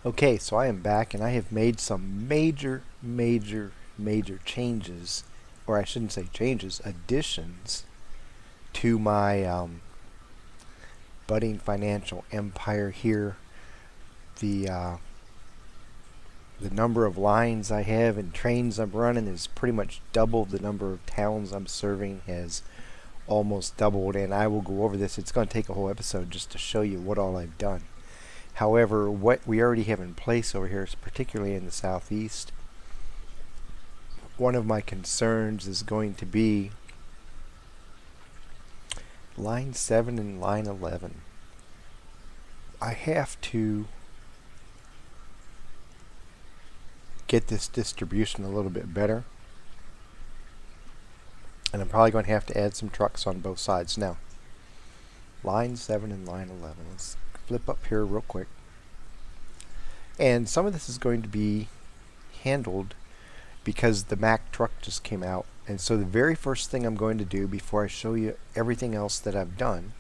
Okay, so I am back and I have made some major changes, or I shouldn't say changes, additions to my budding financial empire here. The uh, the number of lines I have and trains I'm running is pretty much doubled. The number of towns I'm serving has almost doubled, and I will go over this. It's going to take a whole episode just to show you what all I've done. However, what we already have in place over here, particularly in the southeast, one of my concerns is going to be line 7 and line 11. I have to get this distribution a little bit better, and I'm probably going to have to add some trucks on both sides. Now, line 7 and line 11. Let's flip up here real quick. And some of this is going to be handled because the Mack truck just came out. And so the very first thing I'm going to do before I show you everything else that I've done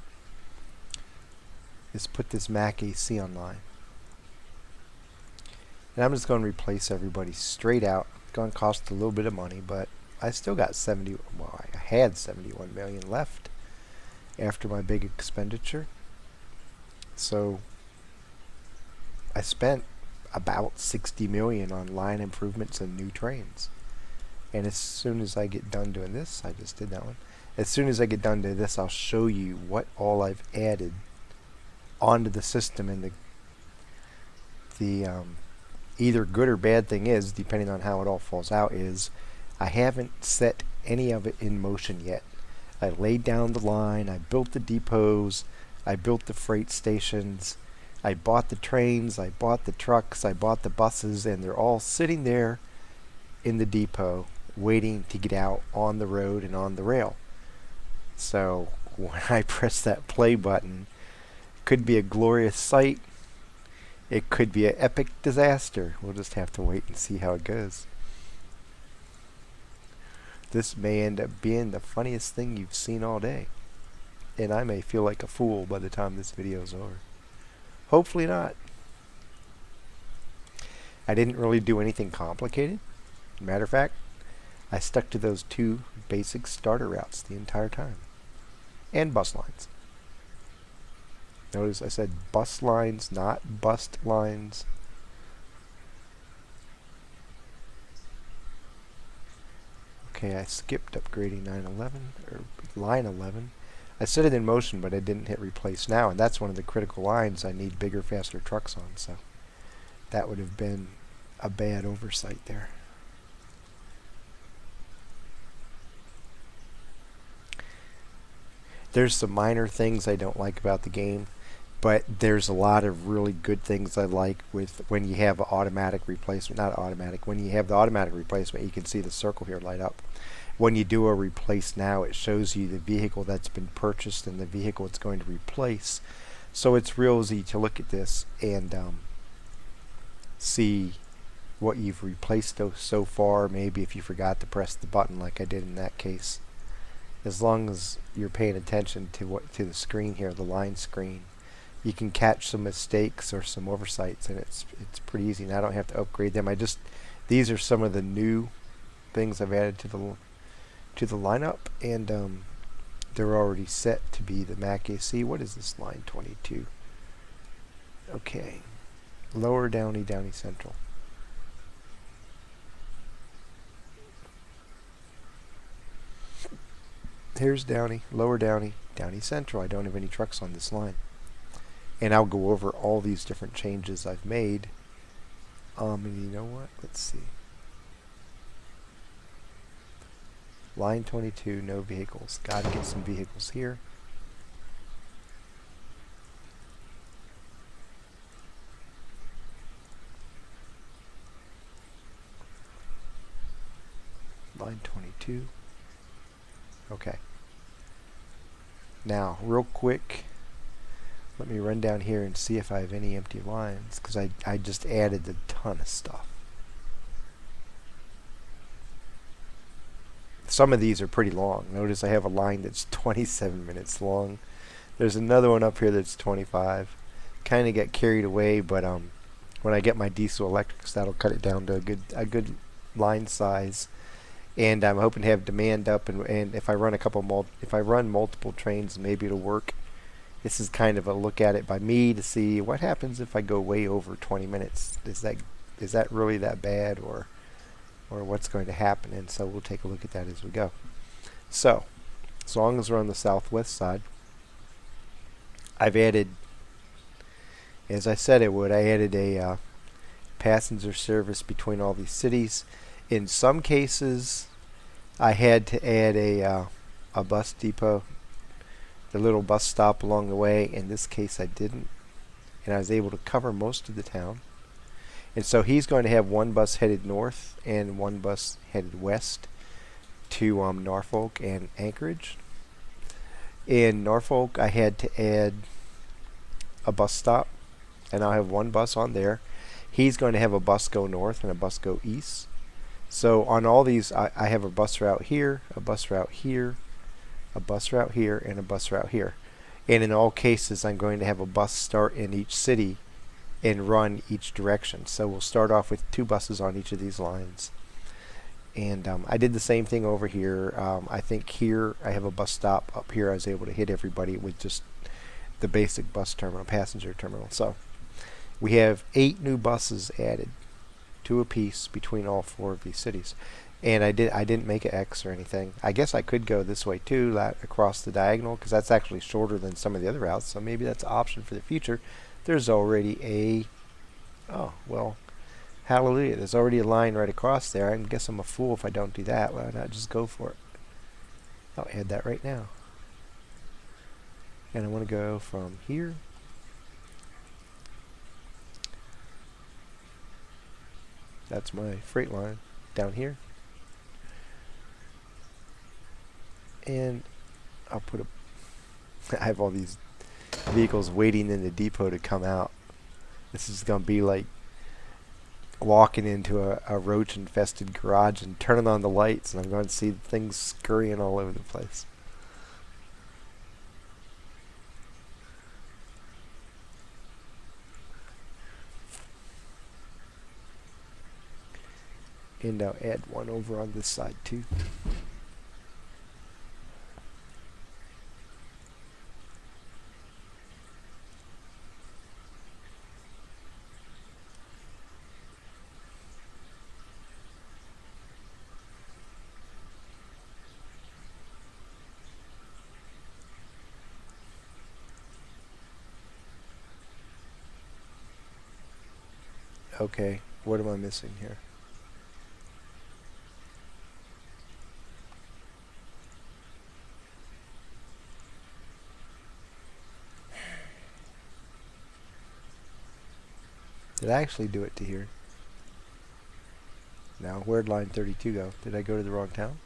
is put this Mack AC online. And I'm just going to replace everybody straight out. It's going to cost a little bit of money, but I still got I had 71 million left after my big expenditure. So I spent about 60 million on line improvements and new trains. And as soon as I get done doing this, I just did that one. As soon as I get done doing this, I'll show you what all I've added onto the system. And the either good or bad thing is, depending on how it all falls out, is I haven't set any of it in motion yet. I laid down the line, I built the depots, I built the freight stations, I bought the trains, I bought the trucks, I bought the buses, and they're all sitting there in the depot waiting to get out on the road and on the rail. So when I press that play button, it could be a glorious sight. It could be an epic disaster. We'll just have to wait and see how it goes. This may end up being the funniest thing you've seen all day. And I may feel like a fool by the time this video is over. Hopefully not. I didn't really do anything complicated. Matter of fact, I stuck to those two basic starter routes the entire time. And bus lines. Notice I said bus lines, not bust lines. Okay, I skipped upgrading line 11. I set it in motion, but I didn't hit replace now, and that's one of the critical lines I need bigger, faster trucks on, so that would have been a bad oversight there. There's some minor things I don't like about the game, but there's a lot of really good things I like with when you have automatic replacement. Not automatic. When you have the automatic replacement, you can see the circle here light up. When you do a replace now, it shows you the vehicle that's been purchased and the vehicle it's going to replace. So it's real easy to look at this and see what you've replaced so far. Maybe if you forgot to press the button like I did in that case. As long as you're paying attention to the screen here, the line screen, you can catch some mistakes or some oversights, and it's pretty easy. And I don't have to upgrade them. These are some of the new things I've added to the lineup, and they're already set to be the Mack AC. What is this line 22? Okay, Lower Downey Central. Here's Downey, Lower Downey Central. I don't have any trucks on this line. And I'll go over all these different changes I've made. And you know what? Let's see. Line 22, no vehicles. Gotta get some vehicles here. Line 22. Okay. Now, real quick, let me run down here and see if I have any empty lines, because I just added a ton of stuff. Some of these are pretty long. Notice I have a line that's 27 minutes long. There's another one up here that's 25. Kind of got carried away, but when I get my diesel electrics, that'll cut it down to a good line size. And I'm hoping to have demand up, and if I run if I run multiple trains, maybe it'll work. This is kind of a look at it by me to see what happens if I go way over 20 minutes. Is that really that bad, or what's going to happen? And so we'll take a look at that as we go. So, as long as we're on the southwest side, I've added, as I said I would, I added a passenger service between all these cities. In some cases, I had to add a bus depot, the little bus stop along the way. In this case, I didn't, and I was able to cover most of the town. And so he's going to have one bus headed north and one bus headed west to Norfolk and Anchorage. In Norfolk, I had to add a bus stop, and I'll have one bus on there. He's going to have a bus go north and a bus go east. So on all these, I have a bus route here, a bus route here, a bus route here, and a bus route here. And in all cases, I'm going to have a bus start in each city and run each direction. So we'll start off with 2 buses on each of these lines. And I did the same thing over here. I think here I have a bus stop. Up here I was able to hit everybody with just the basic bus terminal, passenger terminal. So we have 8 new buses added, 2 apiece between all 4 of these cities. And I didn't make an X or anything. I guess I could go this way too, across the diagonal, because that's actually shorter than some of the other routes. So maybe that's an option for the future. There's already oh well, hallelujah, there's already a line right across there. I guess I'm a fool if I don't do that. Why not just go for it? I'll add that right now. And I want to go from here that's my freight line down here, and I'll put I have all these vehicles waiting in the depot to come out. This is going to be like walking into a roach infested garage and turning on the lights, and I'm going to see things scurrying all over the place. And I'll add one over on this side too. Okay, what am I missing here? Did I actually do it to here? Now, where'd line 32 go? Did I go to the wrong town?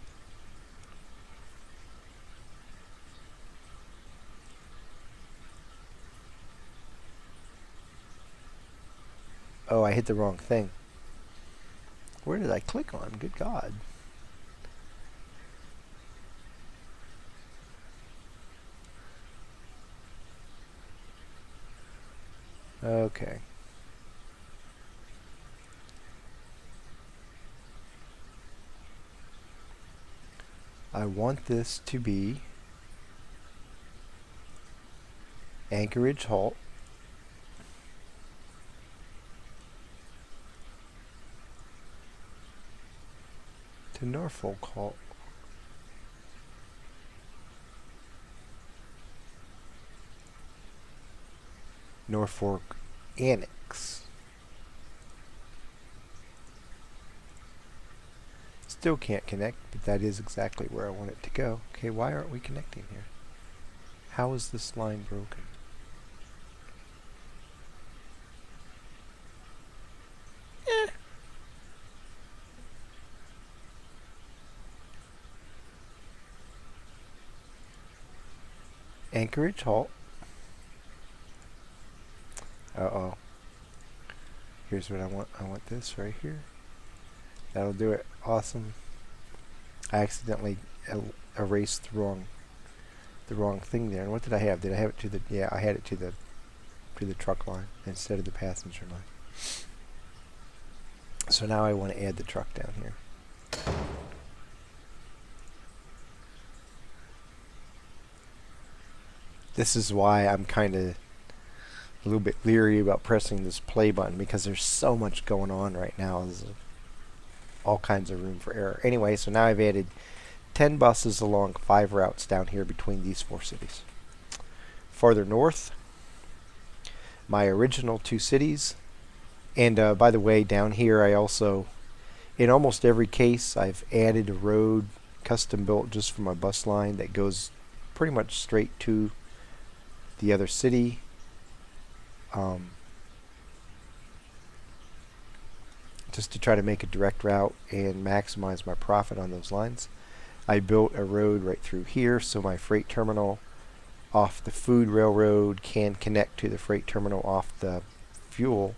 Oh, I hit the wrong thing. Where did I click on? Good God. Okay. I want this to be Anchorage halt, to Norfolk halt, Norfolk Annex. Still can't connect, but that is exactly where I want it to go. Okay, why aren't we connecting here? How is this line broken? Anchorage halt. Uh-oh. Here's what I want. I want this right here. That'll do it. Awesome. I accidentally erased the wrong thing there. And what did I have? Did I have it to the? Yeah, I had it to the truck line instead of the passenger line. So now I want to add the truck down here. This is why I'm kind of a little bit leery about pressing this play button, because there's so much going on right now. There's all kinds of room for error. Anyway, so now I've added 10 buses along 5 routes down here between these 4 cities. Farther north, my original 2 cities. And by the way, down here I also, in almost every case, I've added a road custom built just for my bus line that goes pretty much straight to the other city. Just to try to make a direct route and maximize my profit on those lines. I built a road right through here so my freight terminal off the food railroad can connect to the freight terminal off the fuel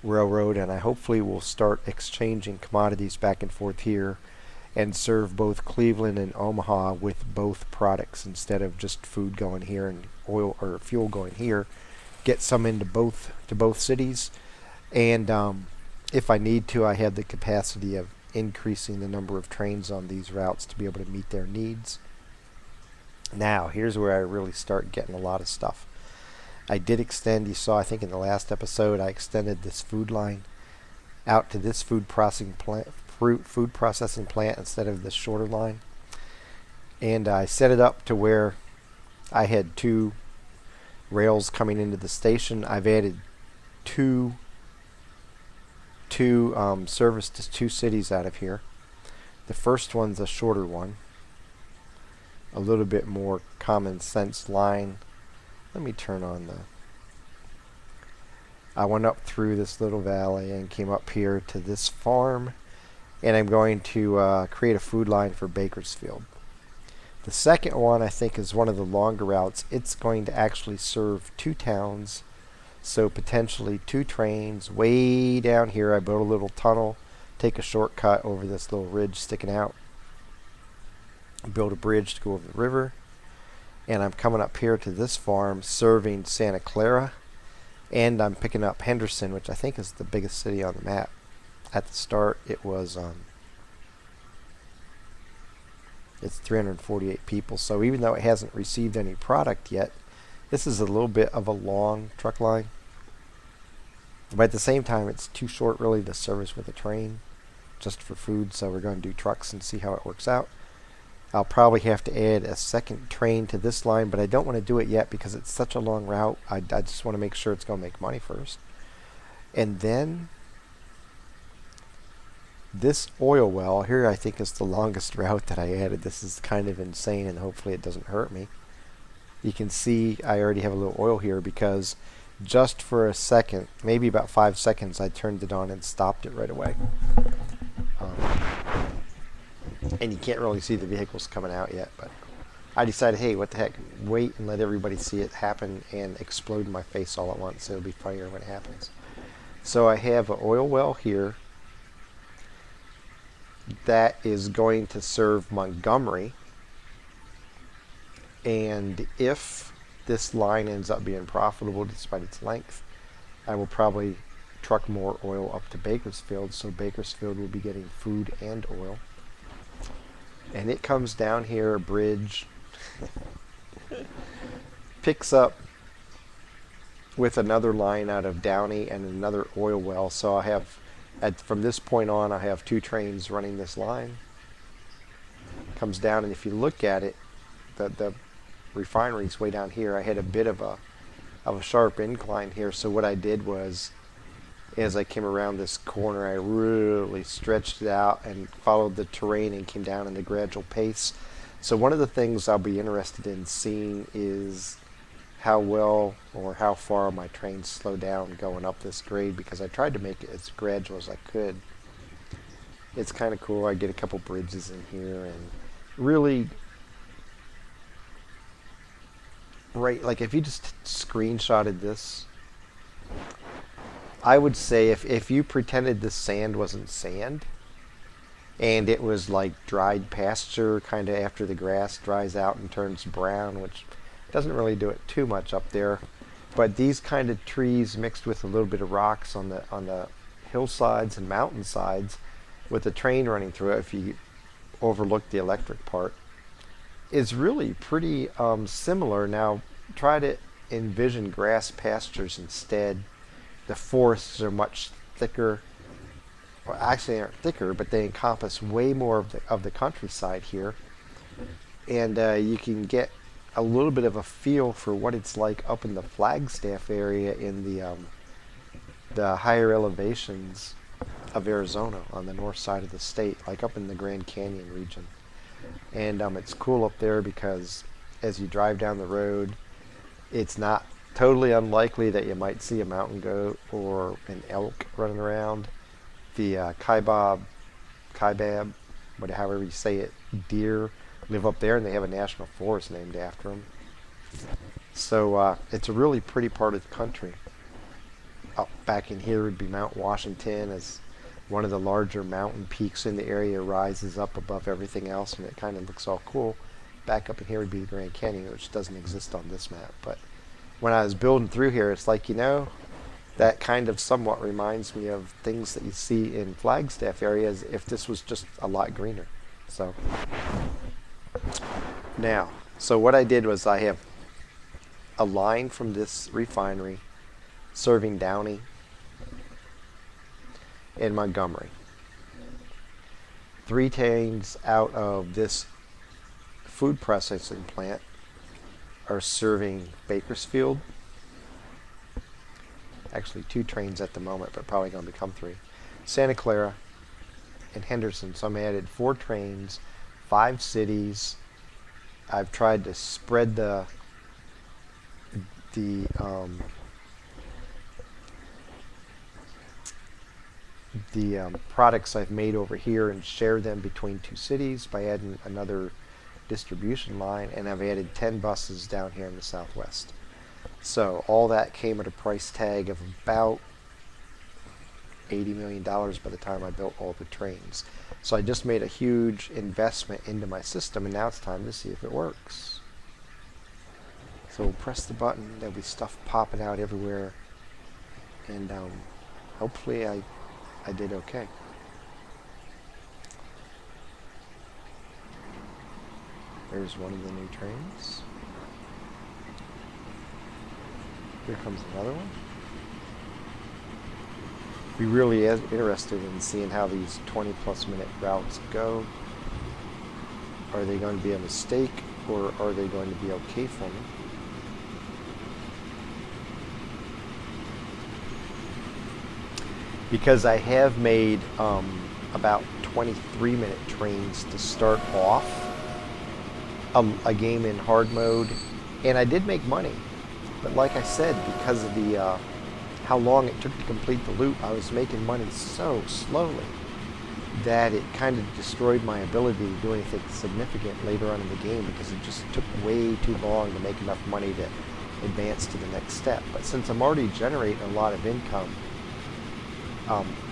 railroad, and I hopefully will start exchanging commodities back and forth here and serve both Cleveland and Omaha with both products instead of just food going here and oil or fuel going here. Get some into both cities, and if I need to, I have the capacity of increasing the number of trains on these routes to be able to meet their needs. Now, here's where I really start getting a lot of stuff. I did extend, you saw I think in the last episode, I extended this food line out to this food processing plant instead of this shorter line. And I set it up to where I had 2 rails coming into the station. I've added two service to 2 cities out of here. The first one's a shorter one, a little bit more common sense line. Let me turn on I went up through this little valley and came up here to this farm, and I'm going to create a food line for Bakersfield. The second one I think is one of the longer routes. It's going to actually serve 2 towns, so potentially 2 trains way down here. I built a little tunnel, take a shortcut over this little ridge sticking out, build a bridge to go over the river, and I'm coming up here to this farm serving Santa Clara, and I'm picking up Henderson, which I think is the biggest city on the map. At the start it was it's 348 people, so even though it hasn't received any product yet, this is a little bit of a long truck line, but at the same time it's too short really to service with a train just for food, so we're going to do trucks and see how it works out. I'll probably have to add a second train to this line, but I don't want to do it yet because it's such a long route. I just want to make sure it's going to make money first. And then this oil well here I think is the longest route that I added. This is kind of insane, and hopefully it doesn't hurt me. You can see I already have a little oil here because just for a second, maybe about 5 seconds, I turned it on and stopped it right away. And you can't really see the vehicles coming out yet, but I decided, hey, what the heck, wait and let everybody see it happen and explode in my face all at once. It'll be funnier when it happens. So I have an oil well here that is going to serve Montgomery, and if this line ends up being profitable despite its length, I will probably truck more oil up to Bakersfield, so Bakersfield will be getting food and oil. And it comes down here, a bridge, picks up with another line out of Downey and another oil well. So I have, from this point on, I have 2 trains running this line. Comes down, and if you look at it, the refinery's way down here. I had a bit of a sharp incline here, so what I did was, as I came around this corner, I really stretched it out and followed the terrain and came down in a gradual pace. So one of the things I'll be interested in seeing is how well or how far my trains slow down going up this grade, because I tried to make it as gradual as I could. It's kind of cool. I get a couple bridges in here, and really, right, like if you just screenshotted this, I would say if you pretended this sand wasn't sand and it was like dried pasture kind of after the grass dries out and turns brown, which doesn't really do it too much up there, but these kind of trees mixed with a little bit of rocks on the hillsides and mountainsides with a train running through it, if you overlook the electric part, is really pretty similar. Now, try to envision grass pastures instead. The forests are much thicker. Well, actually, they aren't thicker, but they encompass way more of the countryside here. And you can get a little bit of a feel for what it's like up in the Flagstaff area in the higher elevations of Arizona on the north side of the state, like up in the Grand Canyon region. And it's cool up there because as you drive down the road, it's not totally unlikely that you might see a mountain goat or an elk running around. The kaibab, however you say it, deer live up there, and they have a national forest named after them. So it's a really pretty part of the country. Up back in here would be Mount Washington, as one of the larger mountain peaks in the area rises up above everything else, and it kind of looks all cool. Back up in here would be the Grand Canyon, which doesn't exist on this map. But when I was building through here, it's like, that kind of somewhat reminds me of things that you see in Flagstaff areas if this was just a lot greener. So what I did was I have a line from this refinery serving Downey and Montgomery. 3 trains out of this food processing plant are serving Bakersfield. Actually 2 trains at the moment, but probably going to become 3. Santa Clara and Henderson. So I'm added 4 trains, 5 cities. I've tried to spread the products I've made over here and share them between 2 cities by adding another distribution line, and I've added 10 buses down here in the southwest. So all that came at a price tag of about $80 million by the time I built all the trains. So I just made a huge investment into my system, and now it's time to see if it works. So we'll press the button, there'll be stuff popping out everywhere, and hopefully I did okay. There's one of the new trains. Here comes another one. Be really interested in seeing how these 20+ minute routes go. Are they going to be a mistake, or are they going to be okay for me? Because I have made about 23-minute trains to start off a game in hard mode, and I did make money. But like I said, because of the how long it took to complete the loop, I was making money so slowly that it kind of destroyed my ability to do anything significant later on in the game, because it just took way too long to make enough money to advance to the next step. But since I'm already generating a lot of income,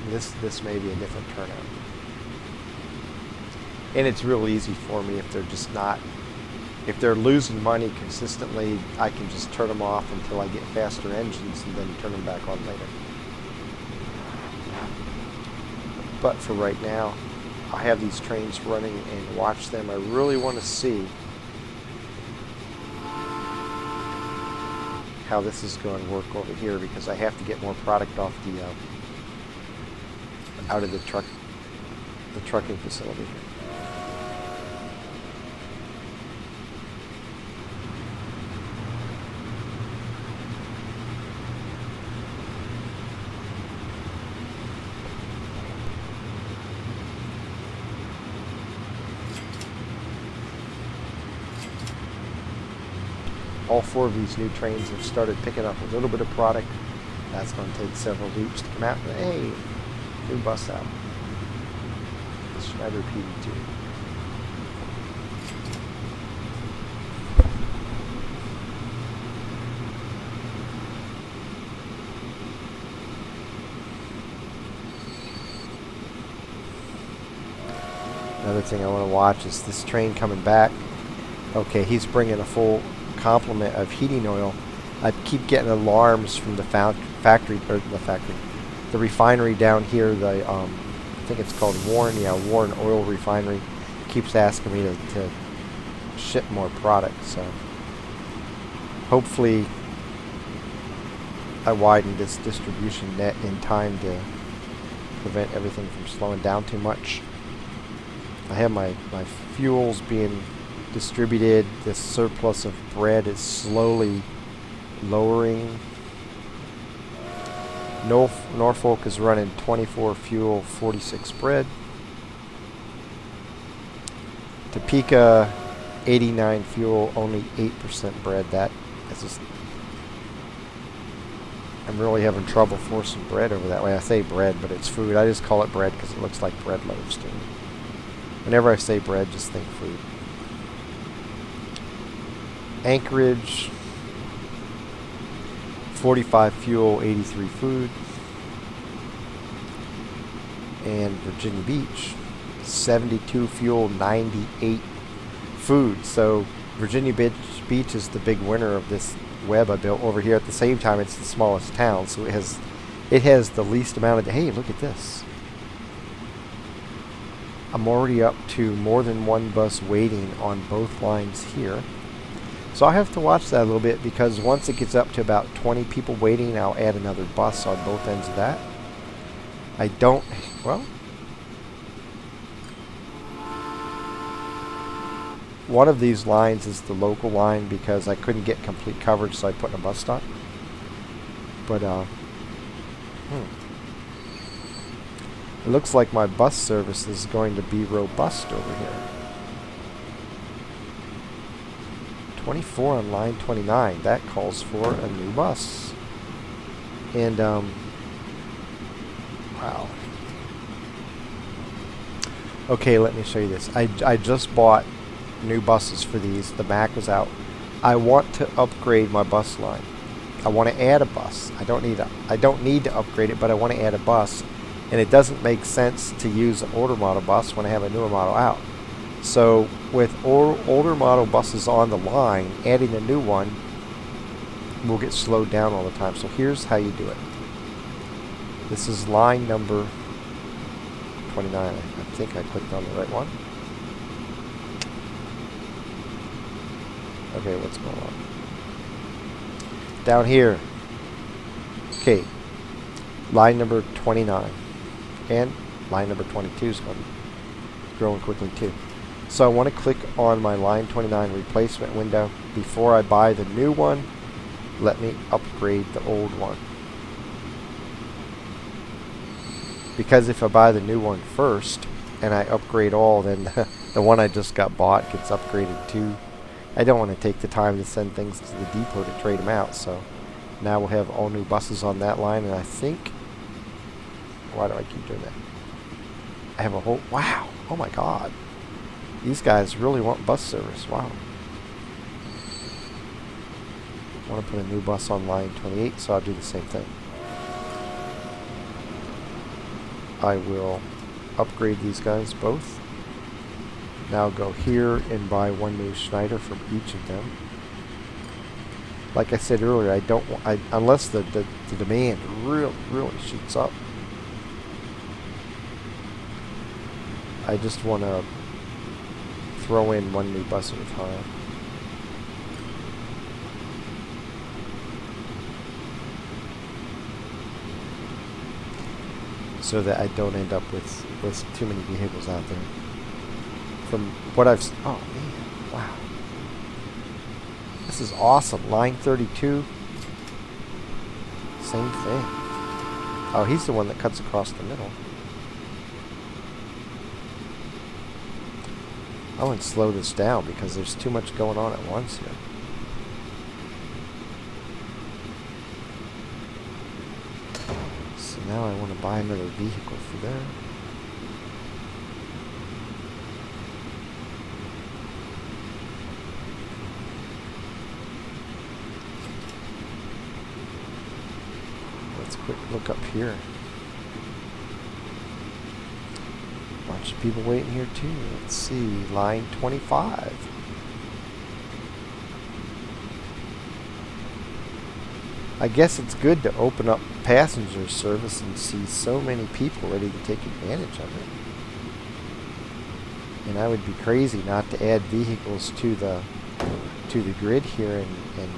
this may be a different turnout. And it's real easy for me if they're just not. If they're losing money consistently, I can just turn them off until I get faster engines and then turn them back on later. But for right now, I have these trains running and watch them. I really want to see how this is going to work over here, because I have to get more product off the out of the trucking facility. All 4 of these new trains have started picking up a little bit of product. That's going to take several loops to come out. But hey, new bus out. The Schneider PD2. Another thing I want to watch is this train coming back. Okay, he's bringing a full complement of heating oil. I keep getting alarms from the factory, the refinery down here, the I think it's called Warren, yeah, Warren Oil Refinery, keeps asking me to ship more product. So hopefully I widen this distribution net in time to prevent everything from slowing down too much. I have my fuels being distributed. This surplus of bread is slowly lowering. Norfolk is running 24 fuel, 46 bread. Topeka, 89 fuel, only 8% bread. That's just, I'm really having trouble forcing bread over that way. I say bread, but it's food. I just call it bread because it looks like bread loaves to me. Whenever I say bread, just think food. Anchorage, 45 fuel, 83 food. And Virginia Beach, 72 fuel, 98 food. So Virginia Beach is the big winner of this web I built over here. At the same time, it's the smallest town, so it has the least amount of. Hey, look at this! I'm already up to more than one bus waiting on both lines here. So I have to watch that a little bit, because once it gets up to about 20 people waiting, I'll add another bus on both ends of that. I don't, well, one of these lines is the local line because I couldn't get complete coverage, so I put in a bus stop. But, it looks like my bus service is going to be robust over here. 24 on line 29. That calls for a new bus. And, wow. Okay, let me show you this. I just bought new buses for these. The Mac was out. I want to upgrade my bus line. I want to add a bus. I don't need to upgrade it, but I want to add a bus. And it doesn't make sense to use an older model bus when I have a newer model out. So with older model buses on the line, adding a new one will get slowed down all the time. So here's how you do it. This is line number 29. I think I clicked on the right one. Okay, what's going on? Down here. Okay. Line number 29. And line number 22 is going to be growing quickly too. So I want to click on my line 29 replacement window. Before I buy the new one, let me upgrade the old one. Because if I buy the new one first and I upgrade all, then the one I just got bought gets upgraded too. I don't want to take the time to send things to the depot to trade them out. So now we'll have all new buses on that line. And I think, why do I keep doing that? I have a whole, wow, oh my God. These guys really want bus service. Wow. I want to put a new bus on line 28, so I'll do the same thing. I will upgrade these guys both. Now go here and buy one new Schneider from each of them. Like I said earlier, I don't want, unless the demand really shoots up. I just want to throw in one new bus at a time. So that I don't end up with too many vehicles out there. From what I've, oh man, wow. This is awesome. Line 32. Same thing. Oh, he's the one that cuts across the middle. I want to slow this down because there's too much going on at once here. So now I want to buy another vehicle for there. Let's quick look up here. Bunch of people waiting here too. Let's see, line 25. I guess it's good to open up passenger service and see so many people ready to take advantage of it. And I would be crazy not to add vehicles to the grid here and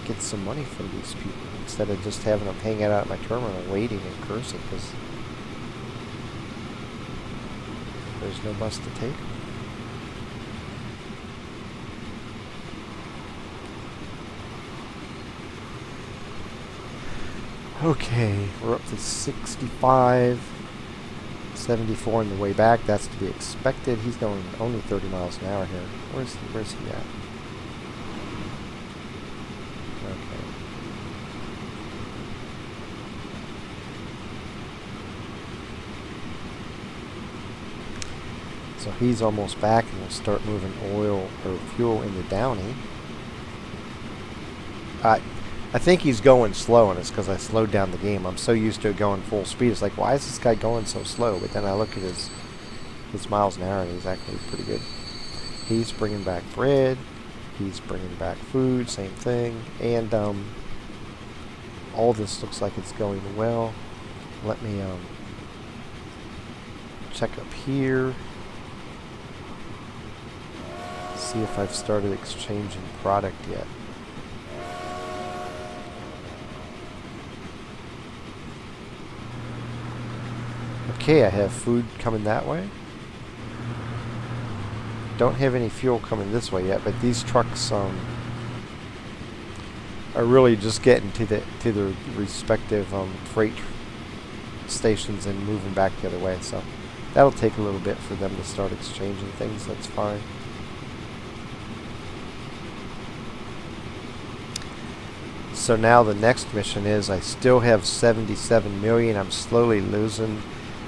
get some money from these people instead of just having them hang out at my terminal waiting and cursing because there's no bus to take them. Okay, we're up to 65, 74 on the way back. That's to be expected. He's going only 30 miles an hour here. Where's he at? Okay. So he's almost back, and we'll start moving oil or fuel into Downey. I think he's going slow, and it's because I slowed down the game. I'm so used to it going full speed. It's like, why is this guy going so slow? But then I look at his miles an hour, and he's actually pretty good. He's bringing back bread. He's bringing back food. Same thing. And all this looks like it's going well. Let me check up here. See if I've started exchanging product yet. Okay, I have food coming that way. Don't have any fuel coming this way yet, but these trucks are really just getting to the respective freight stations and moving back the other way. So that'll take a little bit for them to start exchanging things. That's fine. So now the next mission is I still have 77 million. I'm slowly losing.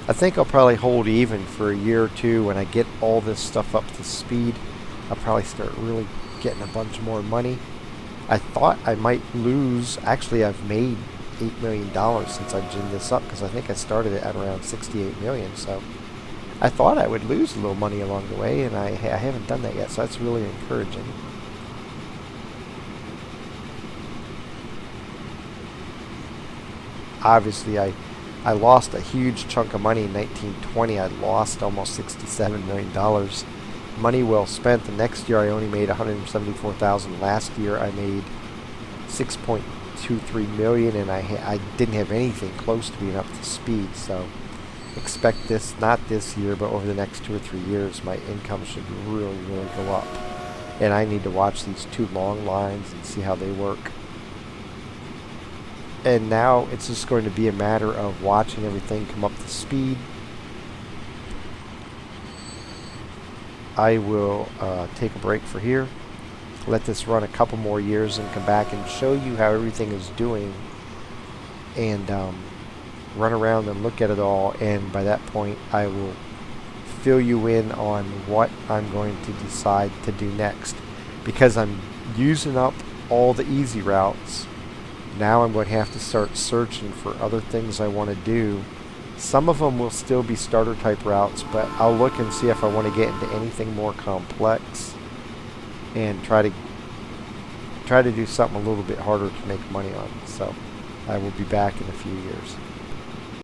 I think I'll probably hold even for a year or two. When I get all this stuff up to speed, I'll probably start really getting a bunch more money. I thought I might lose. Actually, I've made $8 million since I ginned this up because I think I started it at around 68 million. So I thought I would lose a little money along the way, and I haven't done that yet. So that's really encouraging. Obviously, I lost a huge chunk of money in 1920. I lost almost $67 million. Money well spent. The next year I only made $174,000. Last year I made $6.23 million, and I didn't have anything close to being up to speed. So expect this, not this year, but over the next 2 or 3 years, my income should really, really go up. And I need to watch these two long lines and see how they work. And now it's just going to be a matter of watching everything come up to speed. I will take a break for here, let this run a couple more years, and come back and show you how everything is doing, and run around and look at it all. And by that point, I will fill you in on what I'm going to decide to do next, because I'm using up all the easy routes. Now I'm going to have to start searching for other things I want to do. Some of them will still be starter type routes, but I'll look and see if I want to get into anything more complex and try to do something a little bit harder to make money on. So I will be back in a few years.